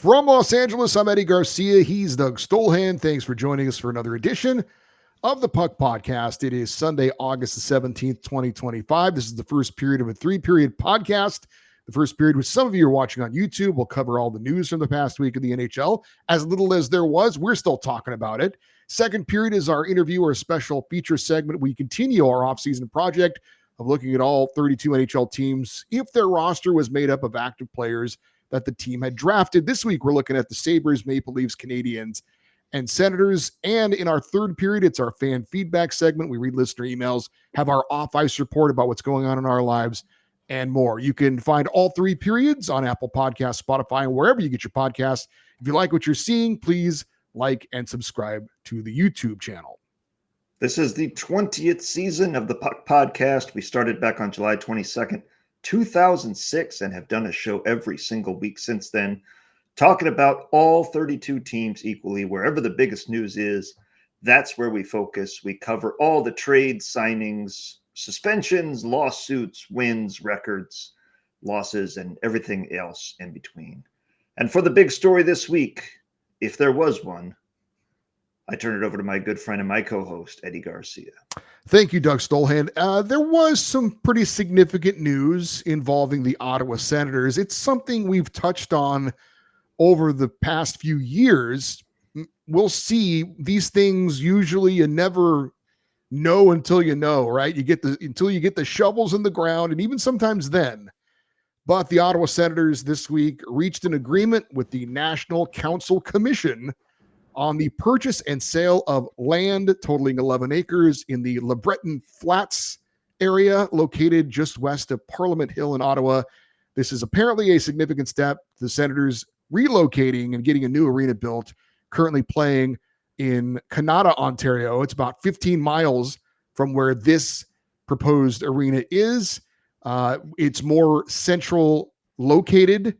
From Los Angeles, I'm Eddie Garcia. He's Doug Stolhand. Thanks for joining us for another edition of the Puck Podcast. It is Sunday, August the 17th, 2025. This is the first period of a three-period podcast. The first period, which some of you are watching on YouTube, will cover all the news from the past week of the NHL. As little as there was, we're still talking about it. Second period is our interview or special feature segment. We continue our offseason project of looking at all 32 NHL teams if their roster was made up of active players that the team had drafted. This week, we're looking at the Sabres, Maple Leafs, Canadiens, and Senators. And in our third period, it's our fan feedback segment. We read listener emails, have our off-ice report about what's going on in our lives, and more. You can find all three periods on Apple Podcasts, Spotify, and wherever you get your podcasts. If you like what you're seeing, please like and subscribe to the YouTube channel. This is the 20th season of the Puck Podcast. We started back on July 22nd, 2006, and have done a show every single week since then, talking about all 32 teams equally. Wherever the biggest news is, that's where we focus. We cover all the trades, signings, suspensions, lawsuits, wins, records, losses, and everything else in between. And for the big story this week, if there was one, I turn it over to my good friend and my co-host, Eddie Garcia. Thank you, Doug Stolhand. There was some pretty significant news involving the Ottawa Senators. It's something we've touched on over the past few years. We'll see. These things usually you never know until you know, right? Until you get the shovels in the ground, and even sometimes then. But the Ottawa Senators this week reached an agreement with the National Council Commission on the purchase and sale of land totaling 11 acres in the LeBreton Flats area located just west of Parliament Hill in Ottawa. This is apparently a significant step. The Senators relocating and getting a new arena built, currently playing in Canada, Ontario. It's about 15 miles from where this proposed arena is. It's more central located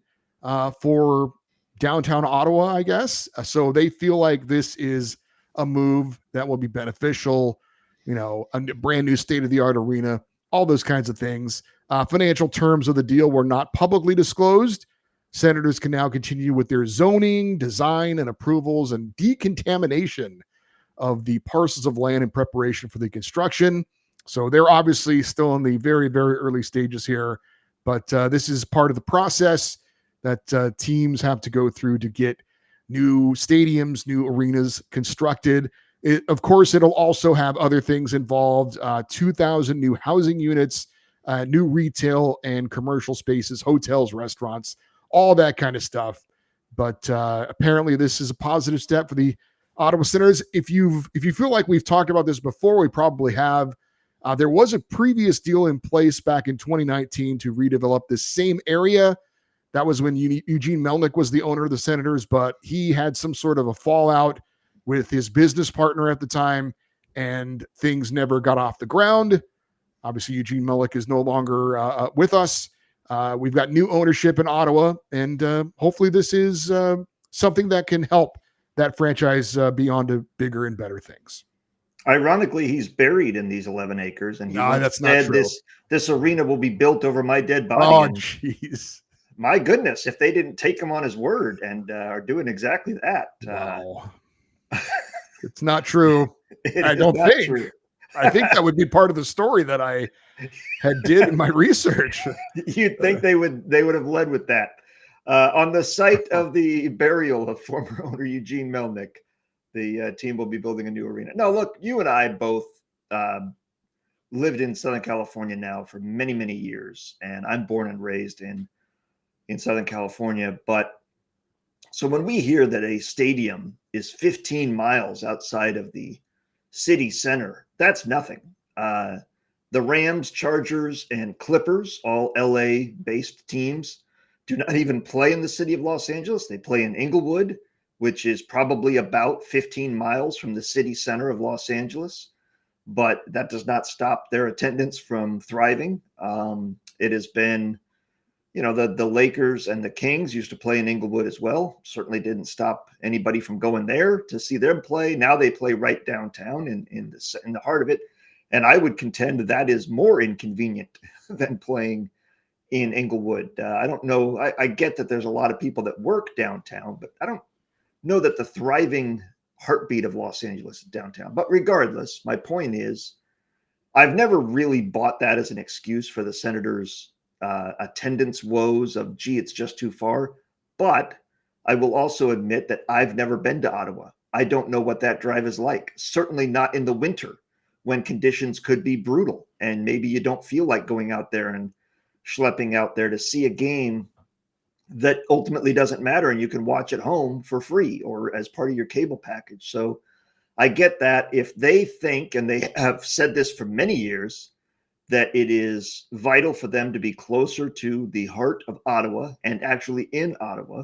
for downtown Ottawa, I guess. So they feel like this is a move that will be beneficial, a brand new state-of-the-art arena, all those kinds of things. Financial terms of the deal were not publicly disclosed. Senators can now continue with their zoning, design, and approvals and decontamination of the parcels of land in preparation for the construction. So they're obviously still in the very, very early stages here, but this is part of the process that teams have to go through to get new stadiums, new arenas constructed. Of course, it'll also have other things involved, 2,000 new housing units, new retail and commercial spaces, hotels, restaurants, all that kind of stuff. But apparently this is a positive step for the Ottawa Senators. If you feel like we've talked about this before, we probably have. There was a previous deal in place back in 2019 to redevelop this same area. That was when Eugene Melnyk was the owner of the Senators, but he had some sort of a fallout with his business partner at the time, and things never got off the ground. Obviously, Eugene Melnyk is no longer with us. We've got new ownership in Ottawa, and hopefully this is something that can help that franchise be on to bigger and better things. Ironically, he's buried in these 11 acres, and he that's not true. This arena will be built over my dead body. Oh, jeez. My goodness, if they didn't take him on his word and are doing exactly that. Wow. It's not true. I don't think. True. I think that would be part of the story that I did in my research. You'd think they would have led with that. On the site of the burial of former owner Eugene Melnyk, the team will be building a new arena. No, look, you and I both lived in Southern California now for many, many years, and I'm born and raised in Southern California. But so when we hear that a stadium is 15 miles outside of the city center, that's nothing. The Rams, Chargers, and Clippers, all LA-based teams, do not even play in the city of Los Angeles. They play in Inglewood, which is probably about 15 miles from the city center of Los Angeles. But that does not stop their attendance from thriving. It has been, the Lakers and the Kings used to play in Inglewood as well. Certainly didn't stop anybody from going there to see them play. Now they play right downtown in the heart of it. And I would contend that is more inconvenient than playing in Inglewood. I don't know. I get that there's a lot of people that work downtown, but I don't know that the thriving heartbeat of Los Angeles is downtown. But regardless, my point is, I've never really bought that as an excuse for the Senators' attendance woes of, gee, it's just too far. But I will also admit that I've never been to Ottawa. I don't know what that drive is like. Certainly not in the winter when conditions could be brutal. And maybe you don't feel like going out there and schlepping out there to see a game that ultimately doesn't matter and you can watch at home for free or as part of your cable package. So I get that. If they think, and they have said this for many years, that it is vital for them to be closer to the heart of Ottawa and actually in Ottawa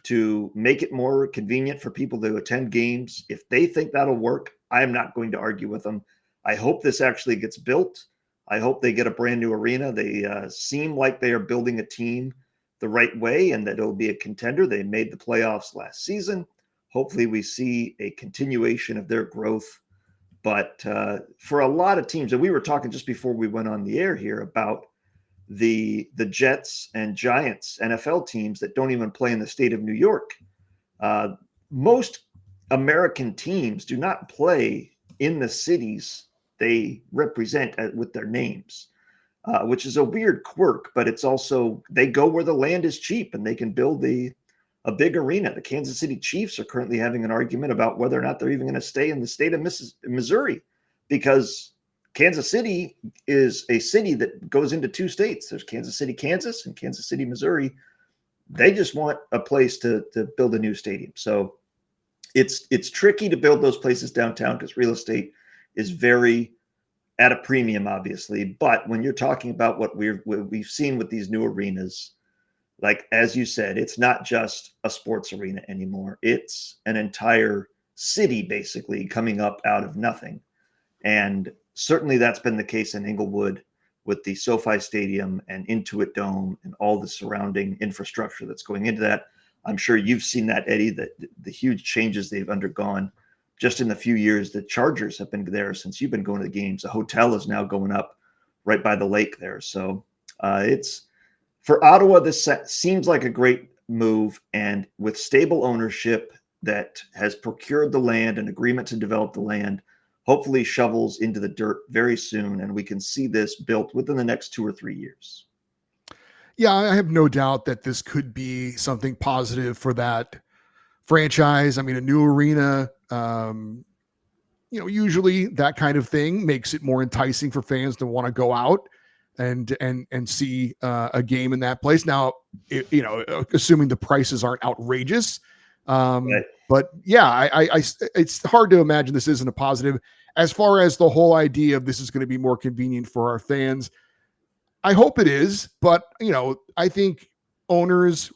to make it more convenient for people to attend games, if they think that'll work, I am not going to argue with them. I hope this actually gets built. I hope they get a brand new arena. They seem like they are building a team the right way and that it'll be a contender. They made the playoffs last season. Hopefully we see a continuation of their growth. But for a lot of teams, and we were talking just before we went on the air here about the Jets and Giants NFL teams that don't even play in the state of New York. Most American teams do not play in the cities they represent with their names, which is a weird quirk, but it's also, they go where the land is cheap and they can build a big arena. The Kansas City Chiefs are currently having an argument about whether or not they're even going to stay in the state of Missouri, because Kansas City is a city that goes into two states. There's Kansas City, Kansas, and Kansas City, Missouri. They just want a place to build a new stadium. So it's tricky to build those places downtown because real estate is very at a premium, obviously. But when you're talking about what we've seen with these new arenas, like, as you said, it's not just a sports arena anymore. It's an entire city basically coming up out of nothing. And certainly that's been the case in Inglewood with the SoFi Stadium and Intuit Dome and all the surrounding infrastructure that's going into that. I'm sure you've seen that, Eddie, the huge changes they've undergone just in the few years. The Chargers have been there since you've been going to the games. The hotel is now going up right by the lake there. So it's, for Ottawa, this seems like a great move. And with stable ownership that has procured the land, an agreement to develop the land, hopefully shovels into the dirt very soon, and we can see this built within the next 2 or 3 years. Yeah, I have no doubt that this could be something positive for that franchise. I mean, a new arena, usually that kind of thing makes it more enticing for fans to want to go out and see a game in that place. Now, assuming the prices aren't outrageous. Right. But yeah, I it's hard to imagine this isn't a positive. As far as the whole idea of this is going to be more convenient for our fans, I hope it is. But, I think owners,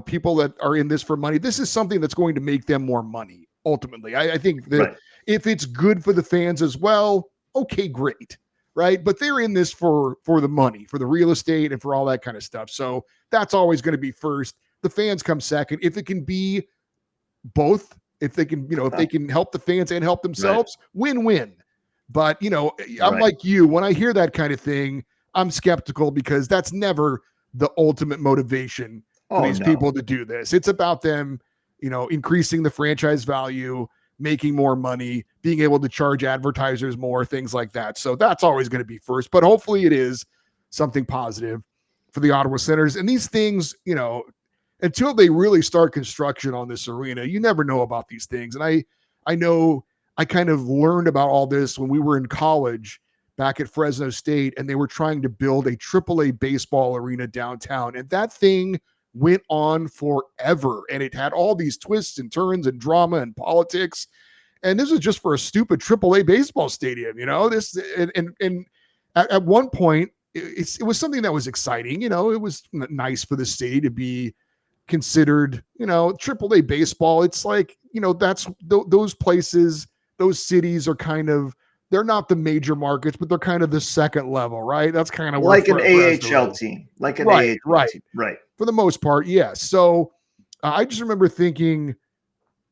people that are in this for money, this is something that's going to make them more money. Ultimately, I think that if it's good for the fans as well, okay, great. Right. But they're in this for the money, for the real estate and for all that kind of stuff. So that's always going to be first. The fans come second. If it can be both, if they can, if they can help the fans and help themselves, win-win. But, I'm like you, when I hear that kind of thing, I'm skeptical because that's never the ultimate motivation for these people to do this. It's about them, increasing the franchise value, making more money, being able to charge advertisers more, things like that. So that's always going to be first, but hopefully it is something positive for the Ottawa Senators. And these things, until they really start construction on this arena, you never know about these things. And I know I kind of learned about all this when we were in college back at Fresno State, and they were trying to build a AAA baseball arena downtown. And that thing went on forever. And it had all these twists and turns and drama and politics. And this was just for a stupid AAA baseball stadium, this, and at one point it was something that was exciting. It was nice for the city to be considered, AAA baseball. It's like, that's those places, those cities are kind of, they're not the major markets, but they're kind of the second level, right? That's kind of like an AHL team, like an AHL team, right? For the most part, yes. So I just remember thinking,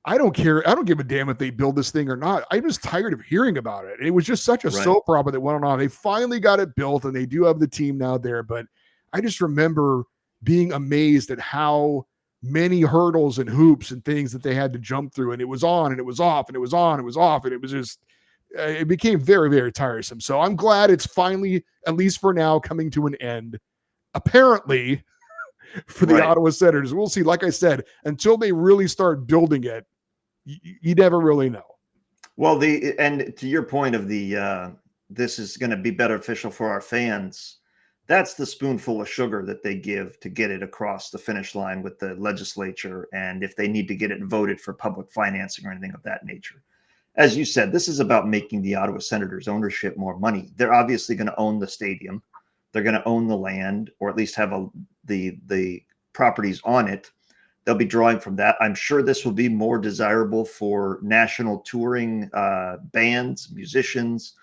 I don't care. I don't give a damn if they build this thing or not. I'm just tired of hearing about it. It was just such a soap opera that went on. They finally got it built, and they do have the team now there. But I just remember being amazed at how many hurdles and hoops and things that they had to jump through, and it was on and it was off and it was on, and it was off, and it was just, it became very, very tiresome. So I'm glad it's finally, at least for now, coming to an end. Apparently, for the Right. Ottawa Senators, we'll see. Like I said, until they really start building it, you never really know. Well, and to your point of this is going to be beneficial for our fans. That's the spoonful of sugar that they give to get it across the finish line with the legislature, and if they need to get it voted for public financing or anything of that nature. As you said, this is about making the Ottawa Senators ownership more money. They're obviously going to own the stadium. They're going to own the land, or at least have the properties on it. They'll be drawing from that. I'm sure this will be more desirable for national touring bands, musicians,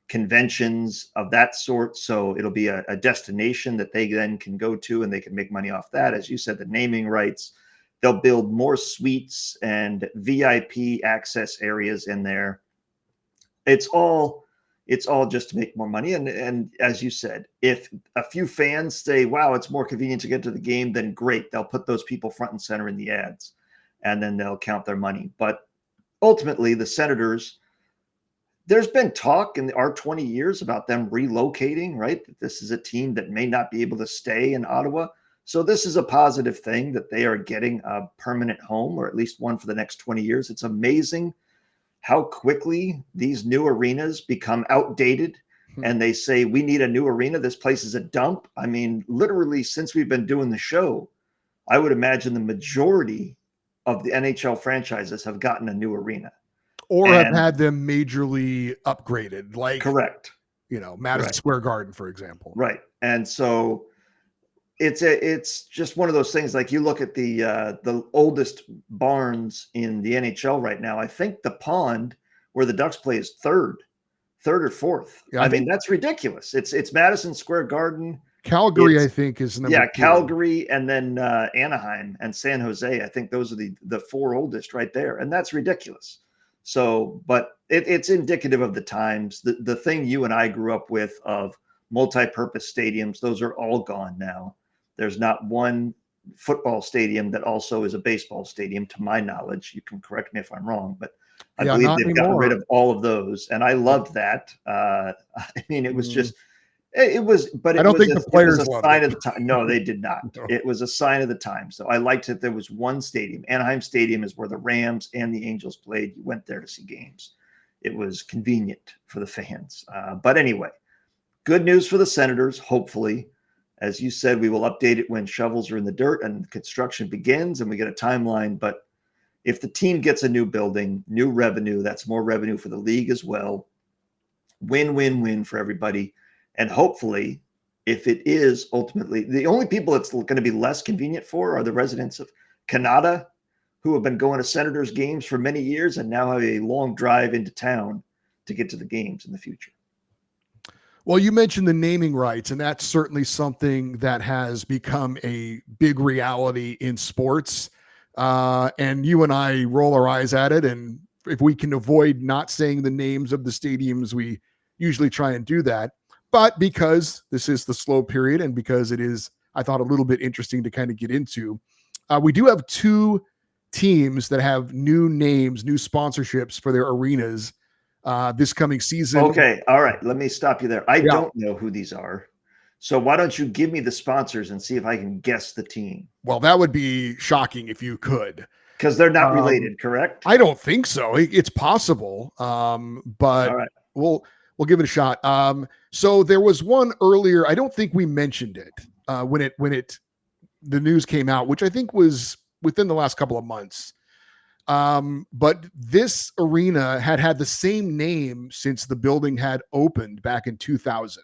conventions of that sort. So it'll be a destination that they then can go to, and they can make money off that. As you said, the naming rights. They'll build more suites and VIP access areas in there. It's all just to make more money. And as you said, if a few fans say, wow, it's more convenient to get to the game, then great. They'll put those people front and center in the ads, and then they'll count their money. But ultimately, the Senators, there's been talk in our 20 years about them relocating, right? This is a team that may not be able to stay in Ottawa. So this is a positive thing that they are getting a permanent home, or at least one for the next 20 years. It's amazing how quickly these new arenas become outdated, and they say, we need a new arena. This place is a dump. I mean, literally, since we've been doing the show, I would imagine the majority of the NHL franchises have gotten a new arena. Or have had them majorly upgraded, like, correct, Madison Square Garden, for example. Right. And so it's just one of those things. Like, you look at the oldest barns in the NHL right now. I think the Pond where the Ducks play is third or fourth. Yeah, I mean, that's ridiculous. It's Madison Square Garden. Calgary, I think, is number two. Calgary, and then Anaheim and San Jose. I think those are the four oldest right there, and that's ridiculous. So, but it's indicative of the times. The thing you and I grew up with of multi-purpose stadiums, those are all gone now. There's not one football stadium that also is a baseball stadium, to my knowledge. You can correct me if I'm wrong, but I believe they've gotten rid of all of those. And I loved that. I mean, it was just, it was, but I don't think the players loved it. Sign of the time. No, they did not. No. It was a sign of the time. So I liked that there was one stadium. Anaheim Stadium is where the Rams and the Angels played. You went there to see games. It was convenient for the fans. But anyway, good news for the Senators, hopefully. As you said, we will update it when shovels are in the dirt and construction begins and we get a timeline. But if the team gets a new building, new revenue, that's more revenue for the league as well. Win-win-win for everybody. And hopefully, if it is ultimately, the only people it's going to be less convenient for are the residents of Canada, who have been going to Senators games for many years and now have a long drive into town to get to the games in the future. Well, you mentioned the naming rights, and that's certainly something that has become a big reality in sports. And you and I roll our eyes at it. And if we can avoid not saying the names of the stadiums, we usually try and do that. But because this is the slow period, and because it is, I thought, a little bit interesting to kind of get into, we do have two teams that have new names, new sponsorships for their arenas this coming season. Okay. All right. Let me stop you there. I don't know who these are. So why don't you give me the sponsors and see if I can guess the team? Well, that would be shocking if you could. Because they're not related, correct? I don't think so. It's possible. But all right. We'll give it a shot. So there was one earlier. I don't think we mentioned it when the news came out, which I think was within the last couple of months. But this arena had the same name since the building had opened back in 2000.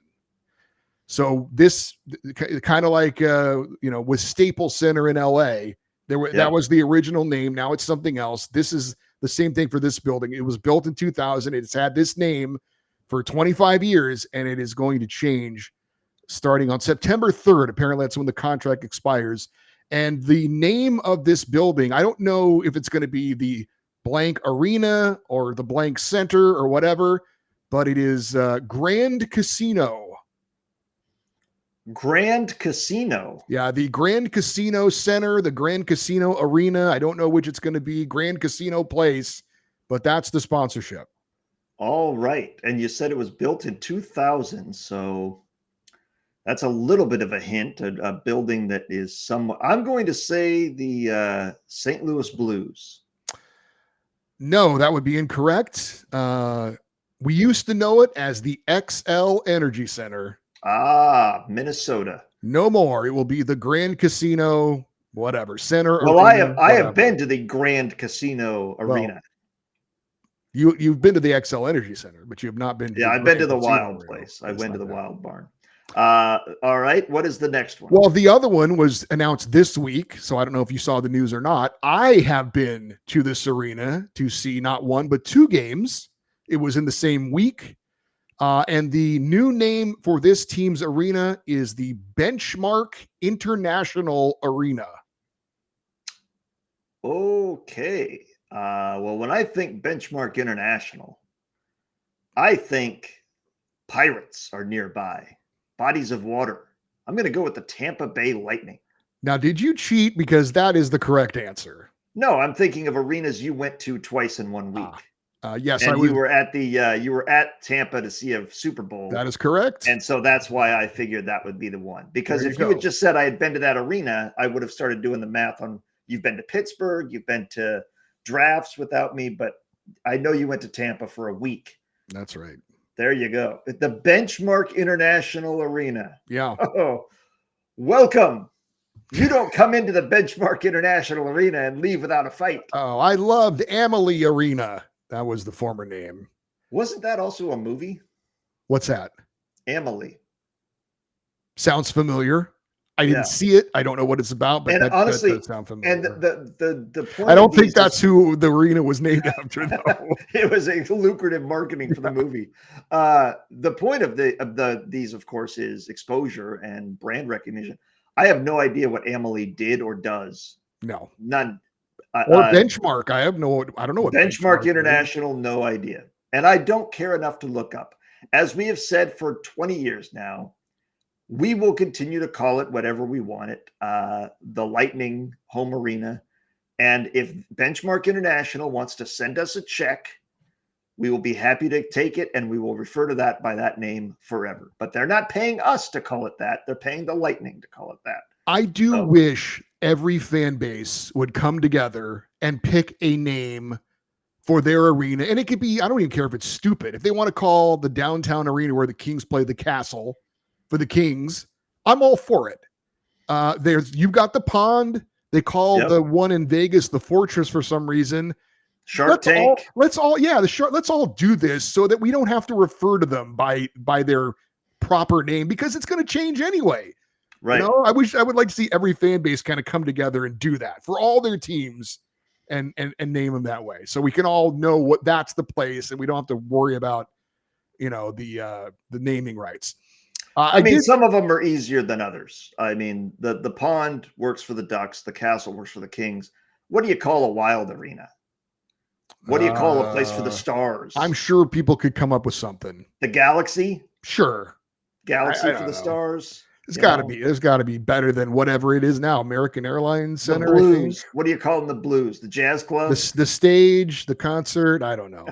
So this kind of like, with Staples Center in LA, that was the original name. Now it's something else. This is the same thing for this building. It was built in 2000. It's had this name for 25 years, and it is going to change starting on September 3rd. Apparently that's when the contract expires. And the name of this building, I don't know if it's going to be the blank arena or the blank center or whatever, but it is Grand Casino. Grand Casino. Yeah, the Grand Casino Center, the Grand Casino Arena. I don't know which it's going to be, Grand Casino Place, but that's the sponsorship. All right. And you said it was built in 2000. So that's a little bit of a hint, a building that is somewhat. I'm going to say the St. Louis Blues. No, that would be incorrect. We used to know it as the XL Energy Center. Ah, Minnesota. No more. It will be the Grand Casino, whatever, Center. Well, Arena, I have whatever. been to the Grand Casino Arena. You've been to the XL Energy Center, but you have not been to Yeah, the I've been Grand to the Casino Wild Arena. place. I It's went to not the bad. Wild Barn. All right. What is the next one? Well, the other one was announced this week, so I don't know if you saw the news or not. I have been to this arena to see not one, but two games. It was in the same week. And the new name for this team's arena is the Benchmark International Arena. Okay. Well, when I think Benchmark International, I think pirates are nearby, bodies of water. I'm going to go with the Tampa Bay Lightning. Now, did you cheat? Because that is the correct answer. No, I'm thinking of arenas you went to twice in 1 week. Yes, and I was. You were at Tampa to see a Super Bowl. That is correct. And so that's why I figured that would be the one. Because There you if you go. had just said I had been to that arena, I would have started doing the math on you've been to Pittsburgh, you've been to drafts without me, but I know you went to Tampa for a week. That's right. There you go. The Benchmark International Arena. Yeah. Oh, welcome. You don't come into the Benchmark International Arena and leave without a fight. Oh, I loved Amalie Arena. That was the former name. Wasn't that also a movie? What's that? Amalie. Sounds familiar. I didn't see it. I don't know what it's about, but honestly, that does sound familiar. And the point I don't think that's who the arena was named after, though. It was a lucrative marketing for the movie. The point of these, of course, is exposure and brand recognition. I have no idea what Amalie did or does. No, none. Or Benchmark. I don't know what Benchmark International. No idea, and I don't care enough to look up. As we have said for 20 years now, we will continue to call it whatever we want it. The Lightning Home Arena. And if Benchmark International wants to send us a check, we will be happy to take it, and we will refer to that by that name forever. But they're not paying us to call it that. They're paying the Lightning to call it that. I do wish every fan base would come together and pick a name for their arena. And it could be, I don't even care if it's stupid. If they want to call the downtown arena where the Kings play the Castle for the Kings, I'm all for it. You've got the Pond. They call the one in Vegas the Fortress for some reason. Shark Tank. Let's all do this so that we don't have to refer to them by their proper name, because it's going to change anyway. Right. You know, I would like to see every fan base kind of come together and do that for all their teams and name them that way. So we can all know what that's the place, and we don't have to worry about, the naming rights. Some of them are easier than others. I mean, the Pond works for the Ducks. The Castle works for the Kings. What do you call a Wild arena? What do you call a place for the Stars? I'm sure people could come up with something. The Galaxy? Sure. Galaxy for the Stars? There's got to be better than whatever it is now. American Airlines Center. The Blues. What do you call them? The Blues? The Jazz Club? The stage, the concert. I don't know.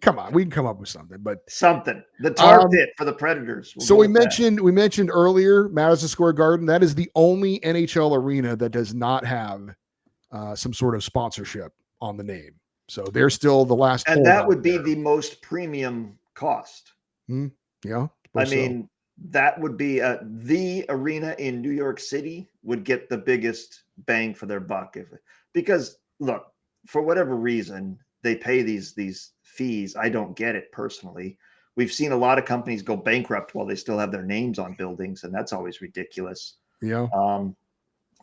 Come on, we can come up with something, but something. The tar pit for the Predators. So we mentioned earlier Madison Square Garden. That is the only NHL arena that does not have some sort of sponsorship on the name. So they're still the last. And that would be the most premium cost. Yeah. I mean, that would be the arena in New York City would get the biggest bang for their buck because look, for whatever reason they pay these fees. I don't get it personally. We've seen a lot of companies go bankrupt while they still have their names on buildings, and that's always ridiculous. Yeah.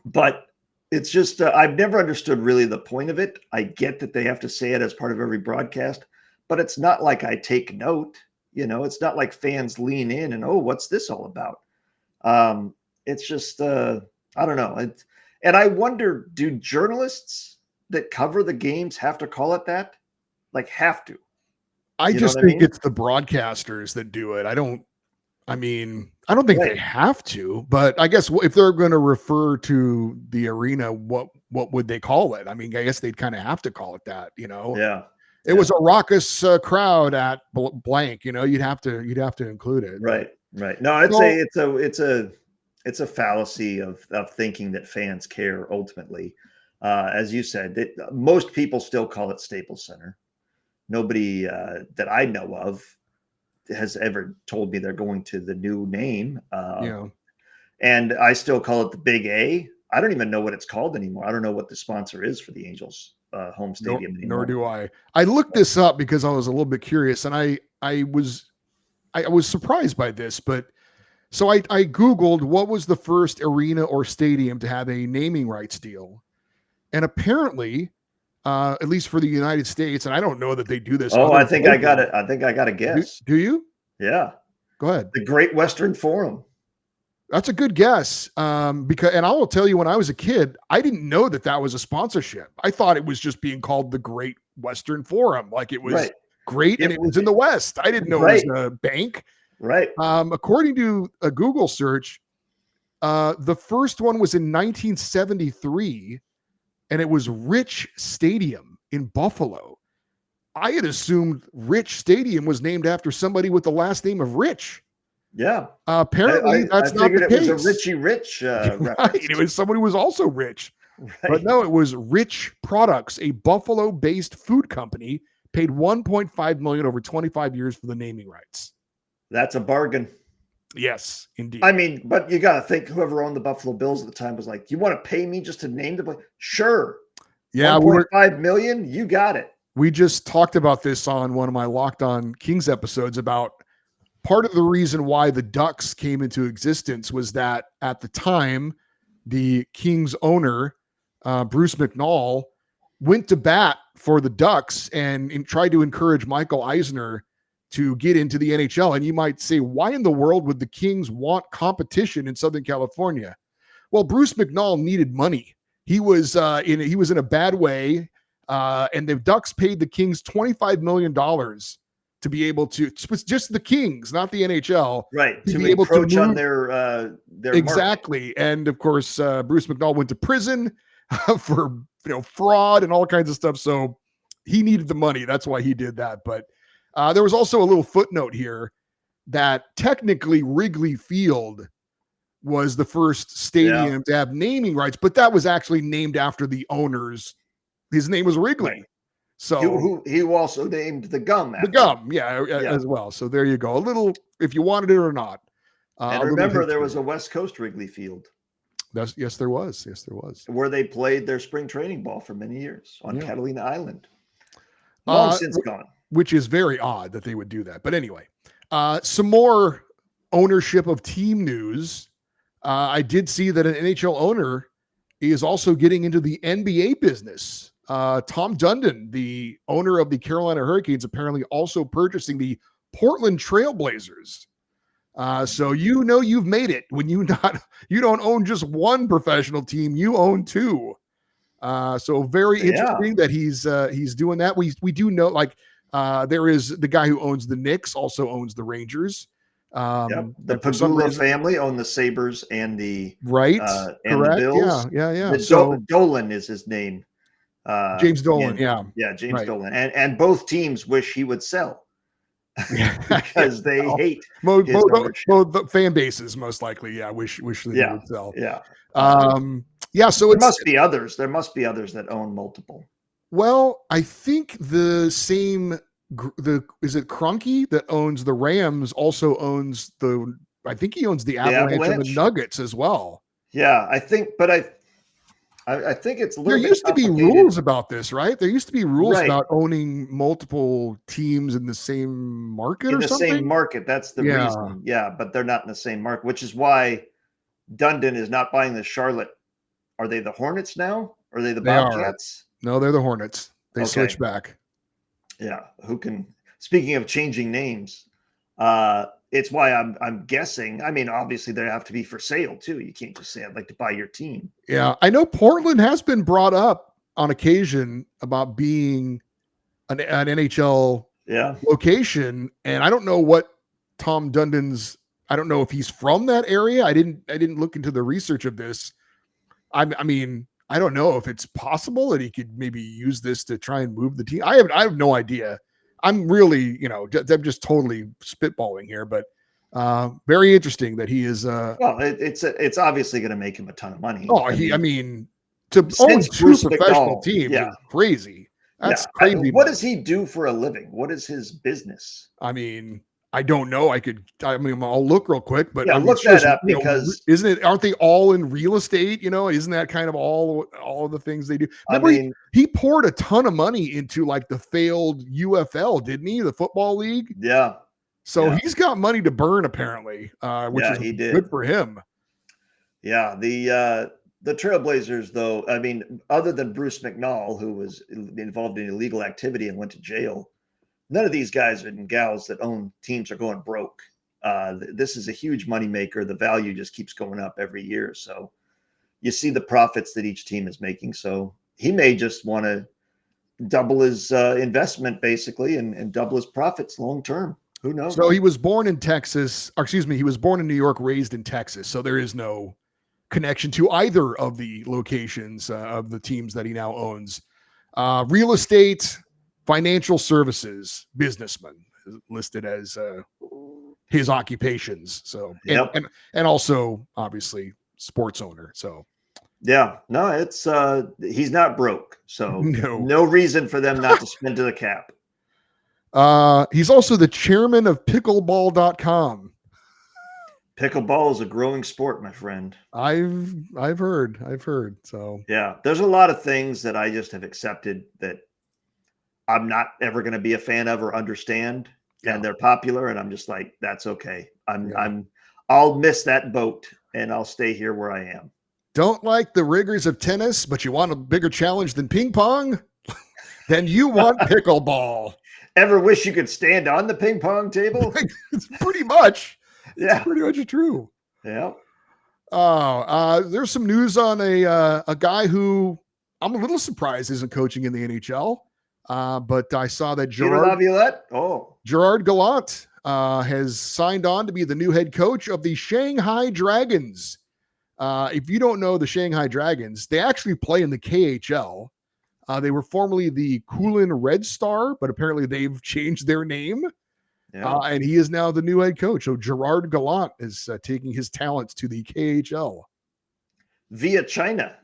But it's just I've never understood really the point of it. I get that they have to say it as part of every broadcast, but it's not like I take note. It's not like fans lean in and, oh, what's this all about? It's just, I don't know. And I wonder, do journalists that cover the games have to call it that? Like, have to? I just think it's the broadcasters that do it. I I don't think they Right. have to, but I guess if they're going to refer to the arena, what would they call it? I mean, I guess they'd kind of have to call it that, you know. Yeah. It was a raucous crowd at blank, you know. You'd have to include it. Right. Right. No, I'd say it's a fallacy of thinking that fans care ultimately. As you said, most people still call it Staples Center. Nobody that I know of has ever told me they're going to the new name. Yeah. And I still call it the Big A. I don't even know what it's called anymore. I don't know what the sponsor is for the Angels home stadium anymore. Nor do I. I looked this up because I was a little bit curious, and I was surprised by this, but so I Googled what was the first arena or stadium to have a naming rights deal. And apparently, at least for the United States, and I don't know that they do this. Oh, I think I got it. I think I got a guess. Do you? Yeah. Go ahead. The Great Western Forum. That's a good guess. Because, and I will tell you, when I was a kid, I didn't know that was a sponsorship. I thought it was just being called the Great Western Forum, like it was great, and it was in the West. I didn't know it was a bank. Right. According to a Google search, the first one was in 1973, and it was Rich Stadium in Buffalo. I had assumed Rich Stadium was named after somebody with the last name of Rich. Yeah. Apparently, that's not the case. It was a Richie Rich right. It was somebody who was also rich. Right. But no, it was Rich Products, a Buffalo-based food company, paid $1.5 million over 25 years for the naming rights. That's a bargain. Yes, indeed. I mean, but you got to think whoever owned the Buffalo Bills at the time was like, "You want to pay me just to name the place?" Sure. Yeah, $1.5 million. You got it. We just talked about this on one of my Locked On Kings episodes about part of the reason why the Ducks came into existence was that at the time, the Kings owner, Bruce McNall, went to bat for the Ducks and tried to encourage Michael Eisner to get into the NHL. And you might say, why in the world would the Kings want competition in Southern California? Well, Bruce McNall needed money. He was in a bad way, and the Ducks paid the Kings $25 million to be able to, just the Kings, not the NHL, right? To be able to move on their exactly. Market. And of course, Bruce McNall went to prison for fraud and all kinds of stuff. So he needed the money. That's why he did that. But there was also a little footnote here that technically Wrigley Field was the first stadium to have naming rights, but that was actually named after the owners. His name was Wrigley. Right. So he also named the gum. After the gum, as well. So there you go. A little, if you wanted it or not. And remember, there was a West Coast Wrigley Field. Yes, there was. Where they played their spring training ball for many years on Catalina Island. Long since gone. Which is very odd that they would do that. But anyway, some more ownership of team news. I did see that an NHL owner is also getting into the NBA business. Tom Dundon, the owner of the Carolina Hurricanes, apparently also purchasing the Portland Trail Blazers. So you've made it when you don't own just one professional team, you own two. So very interesting that he's doing that. We do know, like, there is the guy who owns the Knicks also owns the Rangers. The Pagula family own the Sabres and the and the Bills. Yeah. So Dolan is his name. James Dolan, James Dolan, and both teams wish he would sell because they hate both the fan bases most likely. Wish they would sell. So there must be others. There must be others that own multiple. Well, I think the same. Is it Kroenke that owns the Rams also owns I think he owns the Avalanche and the Nuggets as well. Yeah, I think, but I think it's a little there used to be rules about this, right? There used to be rules about owning multiple teams in the same market or something. Same market. That's the reason. Yeah, but they're not in the same market, which is why Dundon is not buying the Charlotte. Are they the Hornets now? Are they the Bobcats? No, they're the Hornets. They switched back. Yeah, speaking of changing names, it's why I'm guessing. I mean, obviously they have to be for sale too. You can't just say I'd like to buy your team. Yeah, I know Portland has been brought up on occasion about being an NHL location, and I don't know what Tom Dundon's I don't know if he's from that area. I didn't look into the research of this. I mean, I don't know if it's possible that he could maybe use this to try and move the team. I have no idea. I'm really, I'm just totally spitballing here, but very interesting that he is. Well, it's obviously going to make him a ton of money. I mean, to own since two Bruce professional McDonald, te's yeah. is crazy. That's Yeah. crazy. What does he do for a living? What is his business? I mean, I don't know. I'll look real quick, but Yeah, I mean, look that up because aren't they all in real estate? Isn't that kind of all of the things they do? Remember, I mean, he poured a ton of money into like the failed UFL, didn't he? The football league. Yeah. So he's got money to burn apparently, which is he did. good for him. Yeah. The Trailblazers, though, I mean, other than Bruce McNall, who was involved in illegal activity and went to jail, none of these guys and gals that own teams are going broke. This is a huge moneymaker. The value just keeps going up every year. So you see the profits that each team is making. So he may just want to double his investment basically and double his profits long term. Who knows? So he was born in Texas, or excuse me, he was born in New York, raised in Texas. So there is no connection to either of the locations of the teams that he now owns. Real estate, financial services, businessman listed as his occupations. So, and also obviously sports owner. So, yeah, no, it's he's not broke. So no reason for them not to spend to the cap. He's also the chairman of pickleball.com. Pickleball is a growing sport, my friend. I've heard. So yeah, there's a lot of things that I just have accepted that I'm not ever going to be a fan of or understand, and they're popular, and I'm just like, that's okay. I'll miss that boat, and I'll stay here where I am. Don't like the rigors of tennis, but you want a bigger challenge than ping pong? Then you want pickleball. Ever wish you could stand on the ping pong table? It's pretty much. Yeah, it's pretty much true. Yeah. There's some news on a guy who I'm a little surprised isn't coaching in the NHL. But I saw that Gerard Gallant has signed on to be the new head coach of the Shanghai Dragons. If you don't know the Shanghai Dragons, they actually play in the KHL. They were formerly the Kulin Red Star, but apparently they've changed their name. Yeah. And he is now the new head coach. So Gerard Gallant is taking his talents to the KHL. Via China,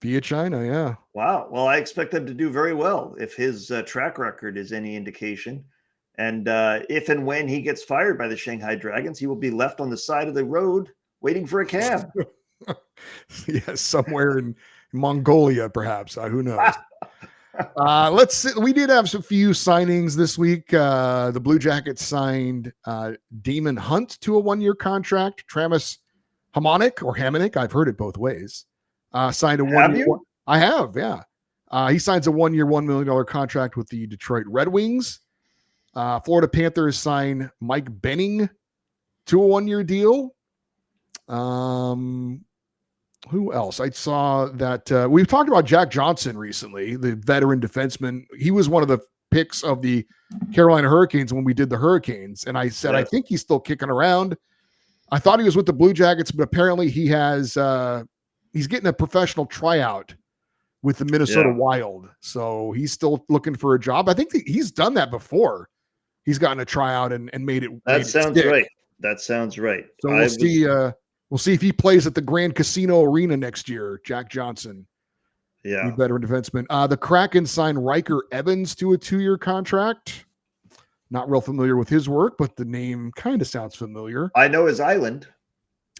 yeah. Wow. Well, I expect them to do very well if his track record is any indication. And if and when he gets fired by the Shanghai Dragons, he will be left on the side of the road waiting for a cab. Yeah, somewhere in Mongolia, perhaps. Who knows? Let's see. We did have some few signings this week. The Blue Jackets signed Damon Hunt to a 1-year contract. Travis Hamonic, I've heard it both ways. Signed a 1-year. I have, yeah. He signs a 1-year, $1 million contract with the Detroit Red Wings. Florida Panthers sign Mike Benning to a 1-year deal. Who else? I saw that we've talked about Jack Johnson recently, the veteran defenseman. He was one of the picks of the Carolina Hurricanes when we did the Hurricanes. And I said, I think he's still kicking around. I thought he was with the Blue Jackets, but apparently he has he's getting a professional tryout with the Minnesota Wild. So he's still looking for a job. I think he's done that before. He's gotten a tryout and made it. That sounds right. That sounds right. So we'll see. We'll see if he plays at the Grand Casino Arena next year. Jack Johnson. Yeah. New veteran defenseman. The Kraken signed Riker Evans to a 2-year contract. Not real familiar with his work, but the name kind of sounds familiar. I know his island.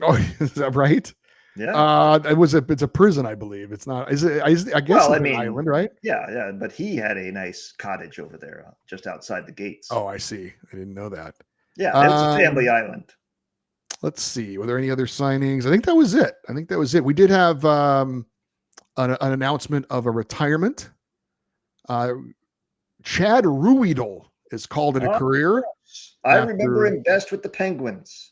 Oh, is that right? Yeah. It's a prison, I believe. It's not. Is it? I guess it's an island, right? Yeah. But he had a nice cottage over there, just outside the gates. Oh, I see. I didn't know that. Yeah, it's a family island. Let's see. Were there any other signings? I think that was it. We did have an announcement of a retirement. Chad Ruhwedel is called it a career. I remember him best with the Penguins.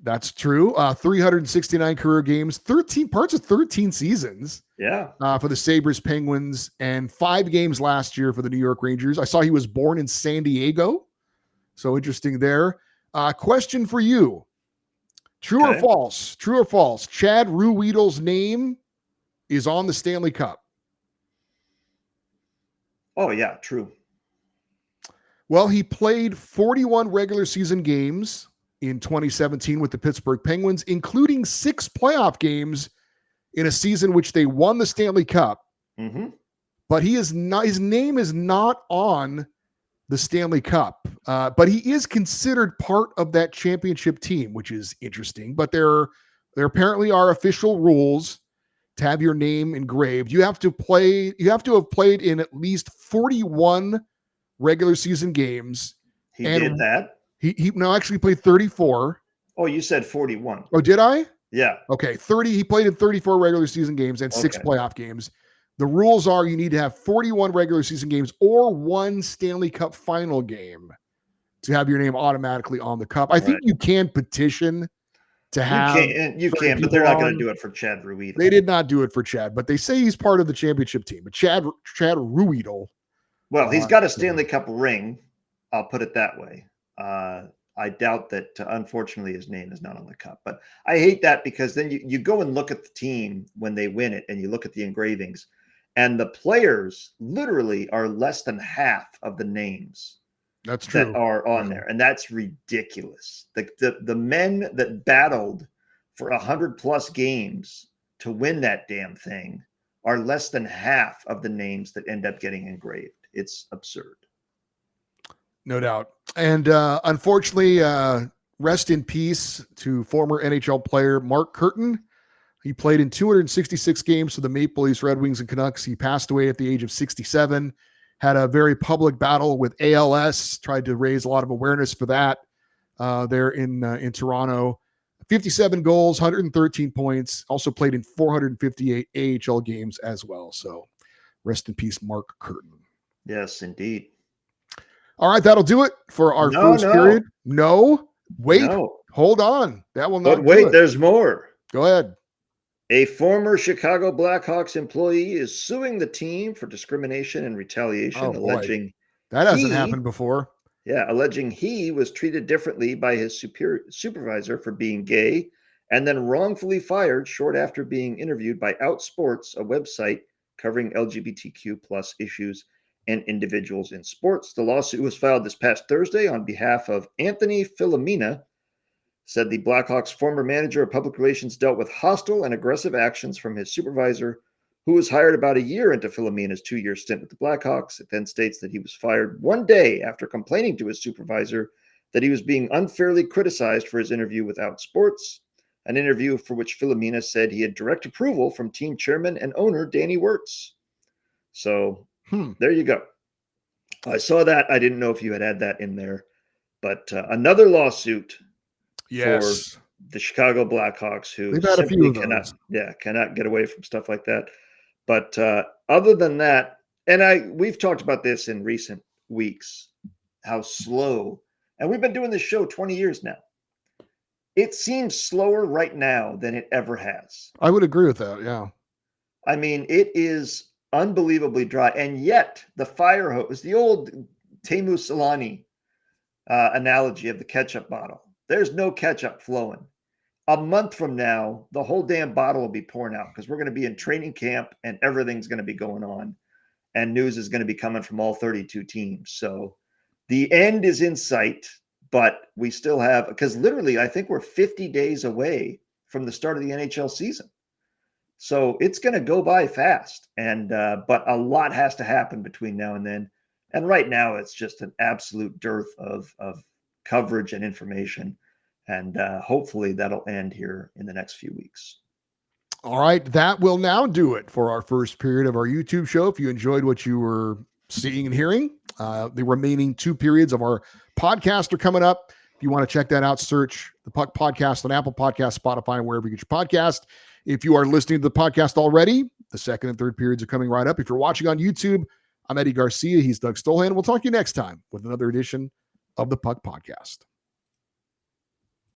That's true. 369 career games, 13 parts of 13 seasons. Yeah. For the Sabres, Penguins, and 5 games last year for the New York Rangers. I saw he was born in San Diego. So interesting there. Question for you. True or false? True or false? Chad Ruhwedel's name is on the Stanley Cup. Oh, yeah, true. Well, he played 41 regular season games in 2017 with the Pittsburgh Penguins, including 6 playoff games in a season which they won the Stanley Cup. Mm-hmm. But his name is not on the Stanley Cup. But he is considered part of that championship team, which is interesting. But there apparently are official rules to have your name engraved. You have to have played in at least 41 regular season games. He did that. He actually played 34. Oh, you said 41. Oh, did I? Yeah. Okay, 30. He played in 34 regular season games and 6 playoff games. The rules are you need to have 41 regular season games or 1 Stanley Cup final game to have your name automatically on the cup. I think you can petition to have. You can, but they're not going to do it for Chad Ruhwedel. They did not do it for Chad, but they say he's part of the championship team. But Chad Ruhwedel. Well, he's got a Stanley Cup ring. I'll put it that way. I doubt that, unfortunately, his name is not on the cup. But I hate that because then you go and look at the team when they win it and you look at the engravings. And the players literally are less than half of the names that's true that are on there. And that's ridiculous. The men that battled for 100+ games to win that damn thing are less than half of the names that end up getting engraved. It's absurd. No doubt. And unfortunately, rest in peace to former NHL player Mark Curtin. He played in 266 games for the Maple Leafs, Red Wings, and Canucks. He passed away at the age of 67, had a very public battle with ALS, tried to raise a lot of awareness for that there in Toronto. 57 goals, 113 points, also played in 458 AHL games as well. So rest in peace, Mark Curtin. Yes, indeed. All right, that'll do it for our first period. Wait, hold on. That will not wait, there's more. Go ahead. A former Chicago Blackhawks employee is suing the team for discrimination and retaliation, alleging that hasn't happened before. Yeah, alleging he was treated differently by his supervisor for being gay and then wrongfully fired short after being interviewed by Outsports, a website covering LGBTQ+ issues and individuals in sports. The lawsuit was filed this past Thursday on behalf of Anthony Filomena. Said the Blackhawks' former manager of public relations dealt with hostile and aggressive actions from his supervisor, who was hired about a year into Filomena's 2-year stint with the Blackhawks. It then states that he was fired one day after complaining to his supervisor that he was being unfairly criticized for his interview with Outsports, an interview for which Filomena said he had direct approval from team chairman and owner Danny Wirtz. So there you go. I saw that. I didn't know if you had that in there, but another lawsuit. Yes. For the Chicago Blackhawks, who simply cannot get away from stuff like that. But other than that, and we've talked about this in recent weeks, how slow, and we've been doing this show 20 years now. It seems slower right now than it ever has. I would agree with that. Yeah. I mean, it is unbelievably dry, and yet the fire hose, the old Teemu Selanne analogy of the ketchup bottle. There's no ketchup flowing. A month from now, the whole damn bottle will be pouring out because we're going to be in training camp and everything's going to be going on. And news is going to be coming from all 32 teams. So the end is in sight, but we still have, because literally I think we're 50 days away from the start of the NHL season. So it's going to go by fast. And but a lot has to happen between now and then. And right now it's just an absolute dearth of coverage and information, and hopefully that'll end here in the next few weeks. All right, that will now do it for our first period of our YouTube show. If you enjoyed what you were seeing and hearing, the remaining 2 periods of our podcast are coming up. If you want to check that out, search the Puck Podcast on Apple Podcasts, Spotify, and wherever you get your podcast. If you are listening to the podcast already, the second and third periods are coming right up. If you're watching on YouTube, I'm Eddie Garcia. He's Doug Stolhand. We'll talk to you next time with another edition of the Puck Podcast.